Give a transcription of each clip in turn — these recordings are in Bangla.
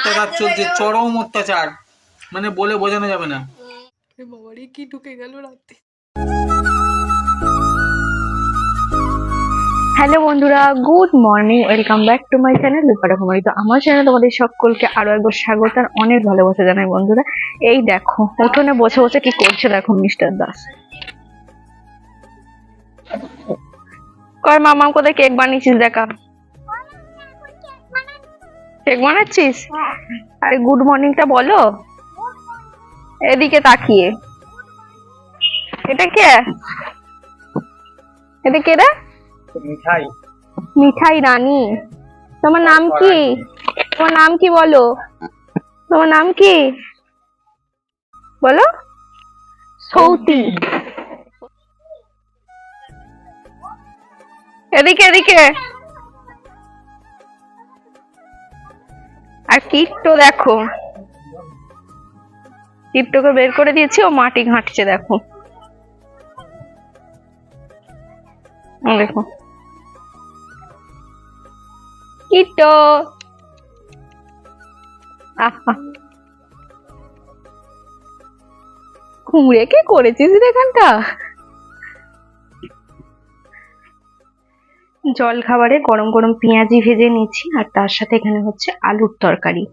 অত্যাচার চলছে, চরম অত্যাচার, মানে বলে বোঝানো যাবে না। বাবারে কি ঢুকে গেল রাতে। হ্যালো বন্ধুরা, good morning, welcome back to my channel Rupara Kumari. তো আমার চ্যানেলে তোমাদের সকলকে আরো একবার স্বাগত আর অনেক ভালোবাসা জানাই বন্ধুরা। এই দেখো উঠোনে বসে বসে কি করছে দেখো মিস্টার দাস। কর মামা কোথায় কেক বানিয়েছিস দেখা, কেক বানাচ্ছিস? আরে গুড মর্নিংটা বলো এদিকে তাকিয়ে। এটা কে? এটা কে রে? মিঠাই। মিঠাই রানী। তোমার নাম কি? তোমার নাম কি বলো? তোমার নাম কি বলো? সৌতি। এদিকে এদিকে। আর কিট্টো দেখো, কিট্টোকে বের করে দিয়েছি, ও মাটি ঘাঁটছে দেখো। দেখো কিট্টো, আহা কুমড়ে কে করেছিস এখানটা? জল খাবারে গরম গরম পেঁয়াজি ভেজে নিচ্ছি আর তার সাথে এখানে হচ্ছে আলুর তরকারি।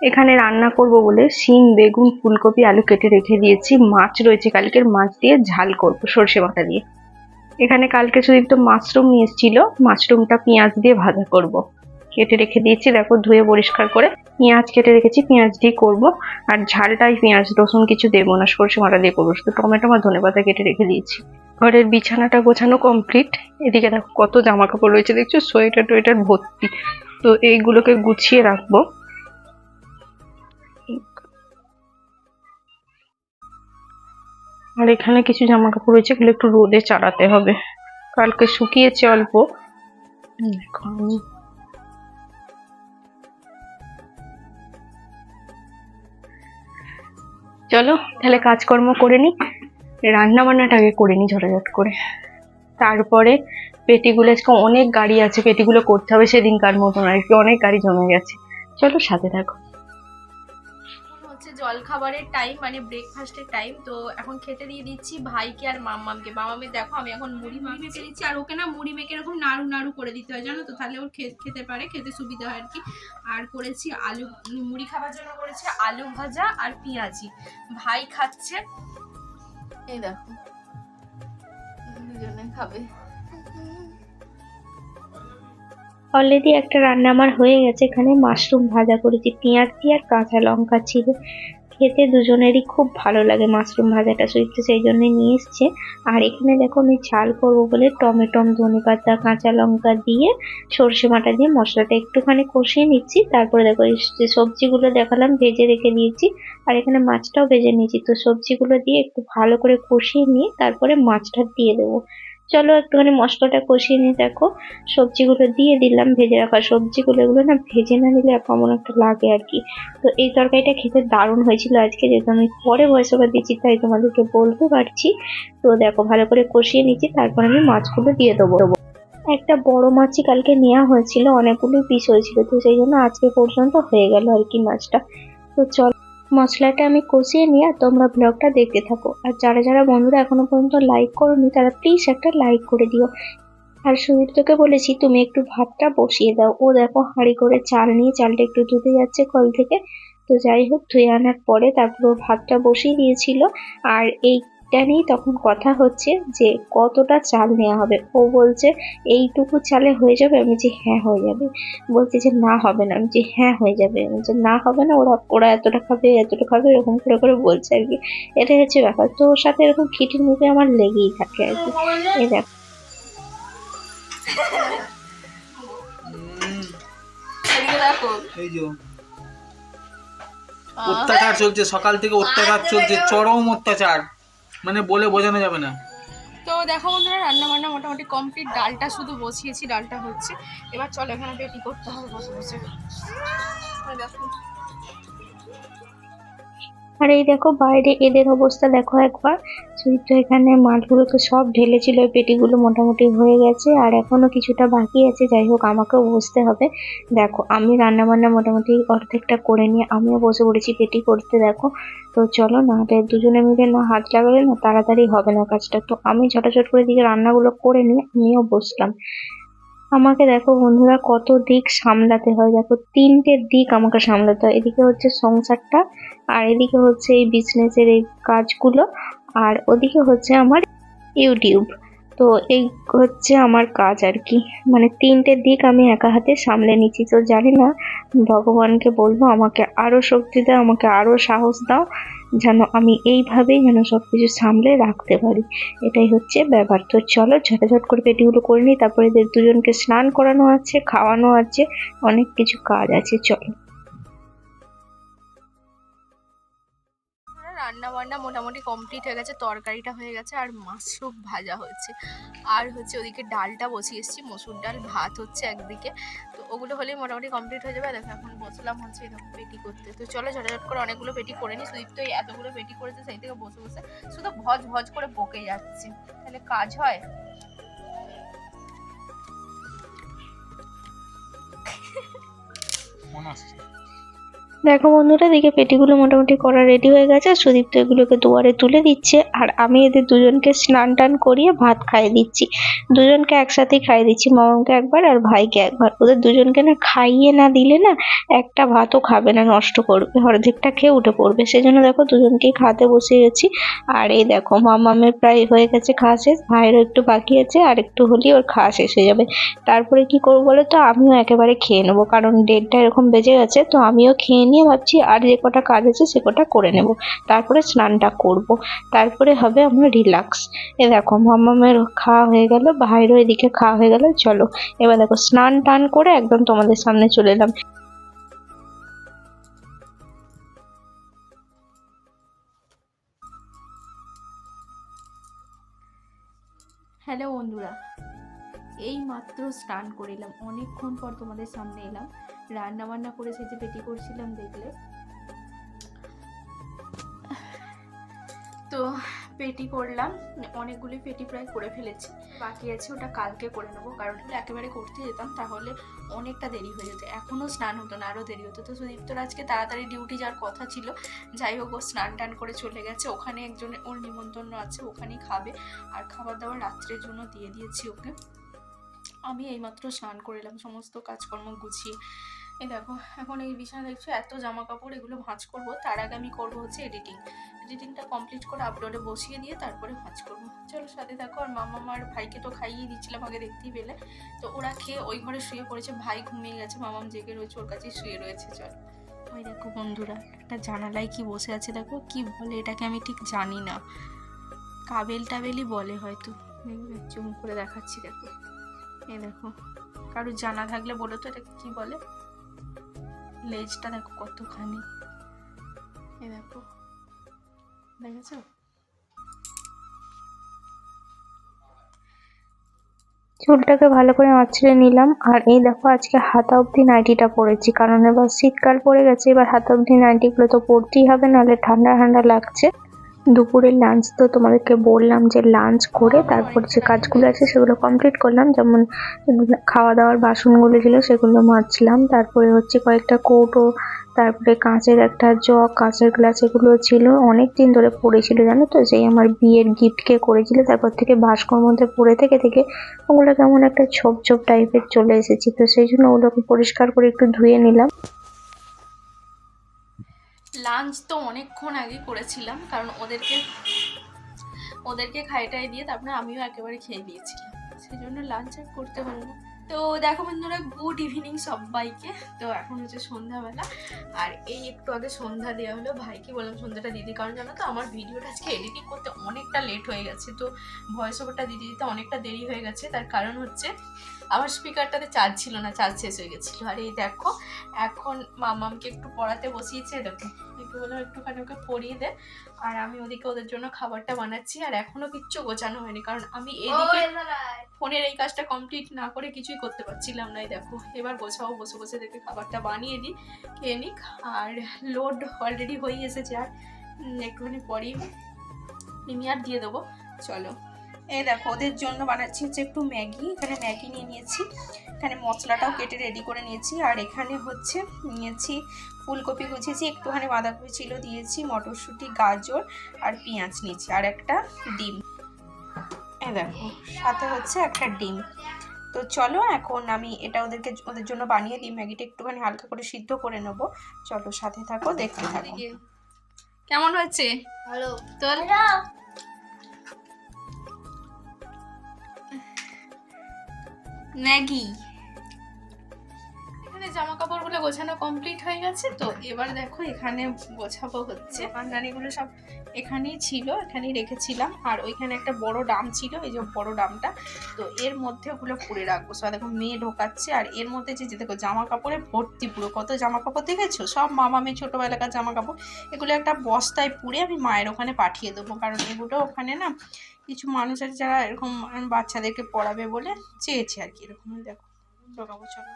এখানে রান্না করব বলে শিম, বেগুন, ফুলকপি, আলু কেটে রেখে দিয়েছি। মাছ রয়েছে কালকের, মাছ দিয়ে ঝাল করব সর্ষে বাটা দিয়ে। এখানে কালকে সুদীপ্ত মাশরুম নিয়ে এসেছিল, মাশরুমটা পেঁয়াজ দিয়ে ভাজা করব। কেটে রেখে দিয়েছি দেখো, ধুয়ে পরিষ্কার করে পেঁয়াজ কেটে রেখেছি, পেঁয়াজ দিয়ে করব। আর ঝালটাই পেঁয়াজ রসুন কিছু দেবো না, সর্ষে বাটা দিয়ে করবো, শুধু টমেটো আর ধনেপাতা কেটে রেখে দিয়েছি। ঘরের বিছানাটা গোছানো কমপ্লিট। এদিকে দেখো কত জামা কাপড় রয়েছে দেখছো, সোয়েটার টোয়েটার ভর্তি। তো এইগুলোকে গুছিয়ে রাখবো। আর এখানে কিছু জামা কাপড় রয়েছে, এগুলো একটু রোদে চালাতে হবে, কালকে শুকিয়েছে অল্প। চলো তাহলে কাজকর্ম করে নি, রান্না বান্নাটা আগে করে নি ঝটাঝট করে, তারপরে পেটিগুলো, আজকে অনেক গাড়ি আছে, পেটিগুলো করতে হবে সেদিনকার মতন আর কি, অনেক গাড়ি জমে গেছে। চলো সাথে থাকো। জল খাবারের টাইম, মানে ব্রেকফাস্টের টাইম। তো এখন খেতে দিয়ে দিচ্ছি ভাইকে আর মাম্মামকে। মাম্মামে দেখো আমি এখন মুড়ি মেখে দিচ্ছি, আর ওকে না মুড়ি মেখে এরকম নাড়ু নাড়ু করে দিতে হয় জানো তো, তাহলে ওর খেতে পারে, খেতে সুবিধা হয় আর কি। আর করেছি আলু, মুড়ি খাবার জন্য করেছি আলু ভাজা আর পেঁয়াজি। ভাই খাচ্ছে, এই দেখো দুজনে খাবে। অলরেডি একটা রান্না আমার হয়ে গেছে, এখানে মাশরুম ভাজা করেছি পেঁয়াজ দিয়ে আর কাঁচা লঙ্কা ছিল। খেতে দুজনেরই খুব ভালো লাগে মাশরুম ভাজাটা, সুইট সেই জন্য নিয়ে এসছে। আর এখানে দেখো আমি ঝাল করবো বলে টমেটো, ধনেপাতা, কাঁচা লঙ্কা দিয়ে সর্ষে বাটা দিয়ে মশলাটা একটুখানি কষিয়ে নিচ্ছি। তারপরে দেখো এই যে সবজিগুলো দেখালাম ভেজে রেখে দিয়েছি, আর এখানে মাছটাও ভেজে নিয়েছি। তো সবজিগুলো দিয়ে একটু ভালো করে কষিয়ে নিয়ে তারপরে মাছটা দিয়ে দেবো। চলো একটুখানি মশলাটা কষিয়ে নিয়ে দেখো সবজিগুলো দিয়ে দিলাম, ভেজে রাখা সবজিগুলো। এগুলো না ভেজে না নিলে কেমন একটা লাগে আর কি। তো এই তরকারিটা খেতে দারুণ হয়েছিল আজকে, যেহেতু আমি পরে ভয়েস ওভার দিচ্ছি তাই তোমাদেরকে বলতে পারছি। তো দেখো ভালো করে কষিয়ে নিচ্ছি, তারপর আমি মাছগুলো দিয়ে দেবো। একটা বড় মাছই কালকে নেওয়া হয়েছিল, অনেকগুলো পিস হয়েছিল, তো সেই জন্য আজকে পর্যন্ত হয়ে গেল আর কি মাছটা। তো চল মশলাটা আমি কষিয়ে নিয়ে আর তোমরা ব্লগটা দেখতে থাকো। আর যারা যারা বন্ধুরা এখনো পর্যন্ত লাইক করোনি তারা প্লিজ একটা লাইক করে দিও। আর সুদীপ্তকে বলেছি তুমি একটু ভাতটা বসিয়ে দাও, ও দেখো হাঁড়ি করে চাল নিয়ে, চালটা একটু ধুতে যাচ্ছে কল থেকে। তো যাই হোক, ধুয়ে আনার পরে তারপর ও ভাতটা বসিয়ে দিয়েছিল। আর এইটা নিয়ে তখন কথা হচ্ছে যে কতটা চাল নেওয়া হবে। ও বলছে এইটুকু চালে হয়ে যাবে, আমি যে হ্যাঁ হয়ে যাবে। বলছে যে না হবে না, আমি যে হ্যাঁ হয়ে যাবে, আমি যে না হবে না, ওরা ওরা এতটা খাবে এতটা খাবে, এরকম করে করে বলছে আর কি। এটাই হচ্ছে ব্যাপার। তো ওর সাথে এরকম খিটিমিটি আমার লেগেই থাকে আর কি। এই দেখো এই যে অত্যাচার চলছে, সকাল থেকে অত্যাচার চলছে, চরম অত্যাচার, মানে বলে বোঝানো যাবে না। তো দেখো বন্ধুরা রান্না বান্না মোটামুটি কমপ্লিট, ডালটা শুধু বসিয়েছি, ডালটা হচ্ছে। এবার চলো এখানে পেটি করতে হবে বসে বসে। দেখো আর এই দেখো বাইরে এদের অবস্থা দেখো একবার, সুদীপ্ত এখানে মাছগুলোকে সব ঢেলেছিল, ওই পেটিগুলো মোটামুটি হয়ে গেছে আর এখনো কিছুটা বাকি আছে। যাই হোক, আমাকেও বসতে হবে। দেখো আমি রান্না বান্না মোটামুটি অর্ধেকটা করে নিয়ে আমিও বসে পড়েছি পেটি করতে। দেখো তো চলো, নাহলে দুজনে মিলে না হাত লাগালে না তাড়াতাড়ি হবে না কাজটা। তো আমি ঝটাঝট করে দিকে রান্নাগুলো করে নিয়ে আমিও বসলাম। আমাকে দেখো বন্ধুরা কত দিক সামলাতে হয়, দেখো 3টে দিক আমাকে সামলাতে হয়। এদিকে হচ্ছে সংসারটা, আর এদিকে হচ্ছে এই বিজনেসের এই কাজগুলো, আর ওদিকে হচ্ছে আমার ইউটিউব। তো এই হচ্ছে আমার কাজ আর কি, মানে 3টে দিক আমি একা হাতে সামলে নিচ্ছি। তো জানি না, ভগবানকে বলবো আমাকে আরো শক্তি দাও, আমাকে আরো সাহস দাও, যেন আমি এইভাবেই যেন সবকিছু সামলে রাখতে পারি। এটাই হচ্ছে ব্যাপার। তো চলো ঝটাঝট করে পেটিগুলো করে নিই, তারপরে এদের দুজনকে স্নান করানো আছে, খাওয়ানো আছে, অনেক কিছু কাজ আছে। চলো। রান্না বান্না মোটামুটি কমপ্লিট হয়ে গেছে, তরকারিটা হয়ে গেছে আর মাশরুম ভাজা হয়েছে, আর হচ্ছে ওদিকে ডালটা বসিয়ে এসেছি, মসুর ডাল, ভাত হচ্ছে একদিকে। তো ওগুলো হলেই মোটামুটি কমপ্লিট হয়ে যাবে। দেখো এখন বসলাম হচ্ছে এরকম পেটি করতে। তো চলো ঝটাঝট করে অনেকগুলো পেটি করে নিই। সুদীপ তো এতগুলো পেটি করেছে, সেই থেকে বসে বসে শুধু ভজ ভজ করে বকে যাচ্ছে, তাহলে কাজ হয়? দেখো বন্ধুরা, দিকে পেটিগুলো মোটামুটি করা রেডি হয়ে গেছে। সুদীপ তো এগুলোকে দুয়ারে তুলে দিচ্ছে, আর আমি এদের দুজনকে স্নান টান করিয়ে ভাত খাইয়ে দিচ্ছি। দুজনকে একসাথেই খাইয়ে দিচ্ছি, মামাকে একবার আর ভাইকে একবার। ওদের দুজনকে না খাইয়ে না দিলে না একটা ভাতও খাবে না, নষ্ট করবে, অর্ধেকটা খেয়ে উঠে পড়বে। সেজন্য দেখো দুজনকেই খাতে বসে গেছি। আর এই দেখো মামামের প্রায় হয়ে গেছে খাওয়া শেষ, ভাইয়েরও একটু বাকি আছে, আর একটু হলেই ওর খাওয়া শেষ হয়ে যাবে। তারপরে কি করবো বলো তো, আমিও একেবারে খেয়ে নেবো, কারণ 1:30 এরকম বেজে গেছে। তো আমিও খেয়ে নিয়ে ভাবছি আর যে কটা কাজ আছে সে কটা করে নেব, তারপরে স্নানটা করব, তারপরে হবে আমার রিল্যাক্স। এ দেখো মামামের খাওয়া হয়ে গেল, ভাইয়েরও এদিকে খাওয়া হয়ে গেল। চলো এবার দেখো স্নান টান করে একদম তোমাদের সামনে চলে এলাম। হ্যালো বন্ধুরা, এই মাত্র স্নান করিলাম, অনেকক্ষণ পর তোমাদের সামনে এলাম। রান্না বান্না করে সেই যে পেটি করছিলাম দেখলে, তো পেটি করলাম, অনেকগুলি পেটি প্রায় করে ফেলেছি, বাকি আছে ওটা কালকে করে নেবো, কারণ একেবারে করতে যেতাম তাহলে অনেকটা দেরি হয়ে যেত, এখনও স্নান হতো না, আরও দেরি হতো। তো সুদীপ্তর আজকে তাড়াতাড়ি ডিউটি যাওয়ার কথা ছিল, যাই হোক ও স্নান টান করে চলে গেছে, ওখানে একজনের ওর নিমন্ত্রণ আছে, ওখানেই খাবে, আর খাবার দাবার রাত্রের জন্য দিয়ে দিয়েছি ওকে। আমি এইমাত্র স্নান করিলাম, সমস্ত কাজকর্ম গুছিয়ে। এই দেখো এখন এই বিছানা দেখছো, এত জামা কাপড়, এগুলো ভাঁজ করবো। তার আগে আমি করবো হচ্ছে এডিটিংটা কমপ্লিট করে আপলোডে বসিয়ে দিয়ে তারপরে ভাঁজ করবো। চলো সাথে থাকো। আর মামার ভাইকে তো খাইয়ে দিচ্ছিলাম আগে, দেখতেই পেলে। তো ওরা খেয়ে ওই ঘরে শুয়ে পড়েছে, ভাই ঘুমিয়ে গেছে, মামাম জেগে রয়েছে, ওর কাছেই শুয়ে রয়েছে। চলো। ওই দেখো বন্ধুরা, একটা জানালায় কি বসে আছে দেখো, কি বলে এটাকে আমি ঠিক জানি না, কাবেল টাবেলই বলে হয়তো, জুম করে দেখাচ্ছি দেখো। এই দেখো, কারোর জানা থাকলে বলো তো এটা কি বলে। লেজটা দেখো কতখানি, এই দেখো, দেখেছো? চুলটাকে ভালো করে আঁচড়ে নিলাম, আর এই দেখো আজকে হাতা অবধি নাইটিটা পরেছি, কারণ এবার শীতকাল পড়ে গেছে, এবার হাতা অবধি নাইটিগুলো তো পরতেই হবে, নাহলে ঠান্ডা ঠান্ডা লাগছে। দুপুরের লাঞ্চ তো তোমাদেরকে বললাম যে লাঞ্চ করে তারপর যে কাজগুলো আছে সেগুলো কমপ্লিট করলাম, যেমন খাওয়া দাওয়ার বাসনগুলো ছিল সেগুলো মাজলাম, তারপরে হচ্ছে কয়েকটা কৌটো, তারপরে কাঁচের একটা জগ, কাঁচের গ্লাস, এগুলো ছিল অনেক দিন ধরে পড়েছিল জানো তো, সেই আমার বিয়ের গিফটকে করেছিল, তারপর থেকে বাস্কর মধ্যে পড়ে থেকে থেকে ওগুলো কেমন একটা ছোপ ছোপ টাইপের চলে এসেছে। তো সেই জন্য ওগুলোকে পরিষ্কার করে একটু ধুয়ে নিলাম। লাঞ্চ তো অনেকক্ষণ আগে করেছিলাম, কারণ ওদেরকে খাইটাই দিয়ে তারপরে আমিও একেবারে খেয়ে দিয়েছিলাম, সেই জন্য লাঞ্চ আর করতে হলো না। তো দেখো বন্ধুরা, গুড ইভিনিং সবাইকে। তো এখন হচ্ছে সন্ধ্যাবেলা, আর এই একটু আগে সন্ধ্যা দেওয়া হলো, ভাইকে বললাম সন্ধ্যাটা দিদি, কারণ জানো তো আমার ভিডিওটা আজকে এডিটিং করতে অনেকটা লেট হয়ে গেছে, তো ভয়েস ওভারটা দিতে দিতে অনেকটা দেরি হয়ে গেছে। তার কারণ হচ্ছে আমার স্পিকারটাতে চার্জ ছিল না, চার্জ শেষ হয়ে গেছিলো। আর এই দেখো এখন মামামকে একটু পড়াতে বসিয়েছে, দেখো একটু বললাম একটুখানি ওকে পড়িয়ে দে, আর আমি ওদিকে ওদের জন্য খাবারটা বানাচ্ছি। আর এখনো কিচ্ছু গোছানো হয়নি, কারণ আমি এদিকে ফোনের এই কাজটা কমপ্লিট না করে কিছুই করতে পারছিলাম না। দেখো এবার গোছাও, বসে বসে দেখে খাবারটা বানিয়ে দিই, খেয়ে নিক। আর লোড অলরেডি হয়ে এসেছে, আর একটুখানি পরেই প্রিমিয়ার দিয়ে দেবো। চলো এই দেখো ওদের জন্য বানাচ্ছি হচ্ছে একটু ম্যাগি। এখানে ম্যাগি নিয়ে নিয়েছি, এখানে মশলাটাও কেটে রেডি করে নিয়েছি, আর এখানে হচ্ছে নিয়েছি ফুলকপি কুচিয়েছি, একটুখানি বাঁধাকপি ছিল দিয়েছি, মটরশুঁটি, গাজর আর পেঁয়াজ নিয়েছি, আর একটা ডিম। এই দেখো সাথে হচ্ছে একটা ডিম। তো চলো এখন আমি এটা ওদের জন্য বানিয়ে দিই। ম্যাগিটা একটুখানি হালকা করে সিদ্ধ করে নেবো। চলো সাথে থাকো, দেখতে থাকো। কেমন হয়েছে? ভালো। তোর ম্যাগি। এখানে জামা কাপড়গুলো গোছানো কমপ্লিট হয়ে গেছে। তো এবার দেখো এখানে গোছাবো হচ্ছে। পান্ডানিগুলো সব এখানেই ছিল, এখানেই রেখেছিলাম। আর ওইখানে একটা বড় ডাম ছিল, এই যে বড় ডামটা, তো এর মধ্যে ওগুলো পুড়ে রাখবো। সব দেখো মেয়ে ঢোকাচ্ছে, আর এর মধ্যে যে দেখো জামা কাপড়ে ভর্তি, পুরো কত জামা কাপড় দেখেছো, সব মামা মেয়ে ছোটোবেলাকার জামা কাপড়। এগুলো একটা বস্তায় পুড়ে আমি মায়ের ওখানে পাঠিয়ে দেবো, কারণ এগুলো ওখানে না কিছু মানুষ আছে যারা এরকম বাচ্চাদেরকে পড়াবে বলে চেয়েছে আর কি। এরকম দেখো ঢোকাবো, চলো।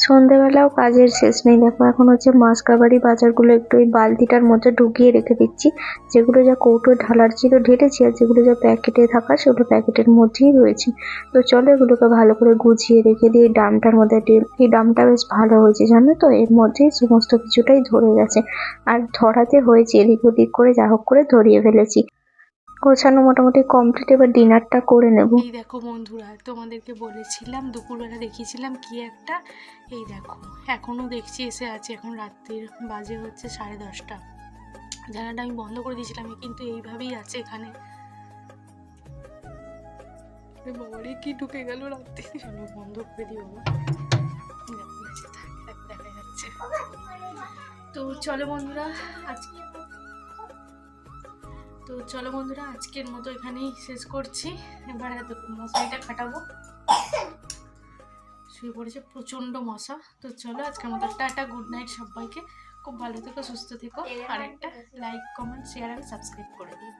সন্ধেবেলাও কাজের শেষ নেই। দেখো এখন হচ্ছে মাসকাবারি বাজারগুলো একটু এই বালতিটার মধ্যে ঢুকিয়ে রেখে দিচ্ছি। যেগুলো যা কৌটো ঢালার ছিল ঢেলেছি, আর যেগুলো যা প্যাকেটে থাকা সেগুলো প্যাকেটের মধ্যেই রয়েছে। তো চলো এগুলোকে ভালো করে গুছিয়ে রেখে দিই। এই ডামটার মধ্যে এই ডামটা বেশ ভালো হয়েছে জানো তো, এর মধ্যেই সমস্ত কিছুটাই ধরে গেছে, আর ধরাতে হয়েছে এদিক ওদিক করে, যা হোক করে ধরিয়ে ফেলেছি। গোছানো মোটামুটি কমপ্লিট, এবার ডিনারটা করে নেব। এই দেখো বন্ধুরা, তোমাদেরকে বলেছিলাম দুপুরবেলা দেখিয়েছিলাম কি একটা, এই দেখো এখনো দেখছি এসে আছে। এখন রাত্রির বাজে হচ্ছে 10:30। জানালাটা আমি বন্ধ করে দিয়েছিলাম, কিন্তু এইভাবেই আছে এখানে। বাবারে কি ঢুকে গেল রাত্রি। চলো বন্ধ করে দিই বাবা, দেখা যাচ্ছে। তো চলো বন্ধুরা আজকের মতো এখানেই শেষ করছি। এবার এত মশারিটা খাটাবো, শুয়ে পড়েছে প্রচন্ড মশা। তো চলো আজকের মতো টাটা, গুড নাইট সবাইকে। খুব ভালো থেকো, সুস্থ থেকো, আর একটা লাইক, কমেন্ট, শেয়ার আর সাবস্ক্রাইব করে দিও।